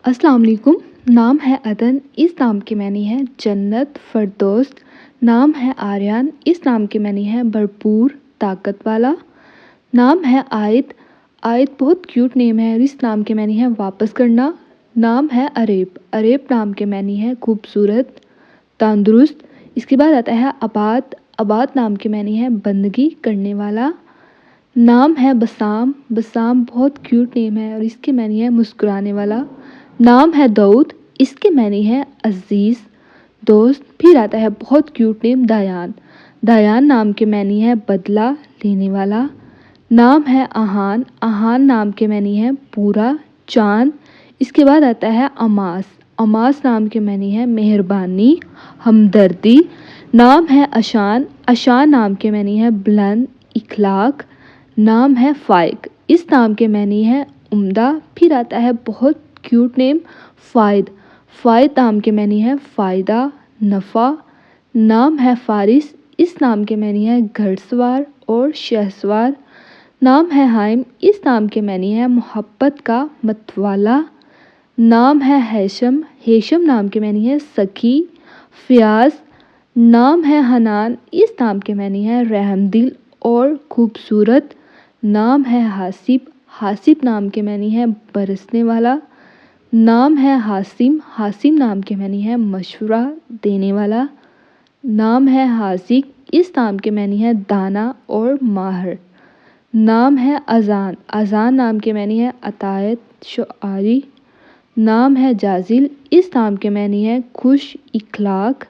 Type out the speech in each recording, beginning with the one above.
अस्सलाम वालेकुम। नाम है अदन, इस नाम के मानी है जन्नत, फ़िरदौस। नाम है आर्यन, इस नाम के मानी है भरपूर, ताकत वाला। नाम है आयत, आयत बहुत क्यूट नेम है और इस नाम के मानी है वापस करना। नाम है अरेब, अरेब नाम के मानी है खूबसूरत, तंदुरुस्त। इसके बाद आता है आबाद, आबाद नाम के मानी है बंदगी करने वाला। नाम है बसाम, बसाम बहुत क्यूट नेम है और इसके मानी है मुस्कुराने वाला। नाम है दाऊद, इसके मानी है अजीज़, दोस्त। फिर आता है बहुत क्यूट नेम दायान, दायान नाम के मानी है बदला लेने वाला। नाम है आहान, आहान नाम के मानी है पूरा, चाँद। इसके बाद आता है अमास, अमास नाम के मानी है मेहरबानी, हमदर्दी। नाम है अशान, अशान नाम के मानी है बुलंद, इखलाक। नाम है फ़ाइक, इस नाम के मानी है उम्दा। फिर आता है बहुत क्यूट नेम फ़ायद, फ़ायद नाम के मानी है फ़ायदा, नफ़ा। नाम है फ़ारिस, इस नाम के मानी है घड़सवार और शहसवार। नाम है हाइम, इस नाम के मानी है मोहब्बत का मतवाला। नाम है हैशम, हेशम नाम के मानी है सखी, फ़याज़। नाम है हनान, इस नाम के मानी है रहमदिल और खूबसूरत। नाम है हासिब, हासिब नाम के मानी है बरसने वाला। नाम है हासिम, हासिम नाम के मानी है मशवरा देने वाला। नाम है हासिक, इस नाम के मानी है दाना और माहिर। नाम है अज़ान, अज़ान नाम के मानी है अतायत, शुआरी। नाम है जाजिल, इस नाम के मानी है खुश, इखलाक।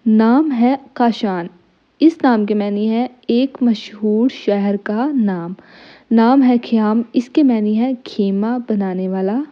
नाम है काशान, इस नाम के मानी है एक मशहूर शहर का नाम। नाम है ख़याम, इसके मानी है खेमा बनाने वाला।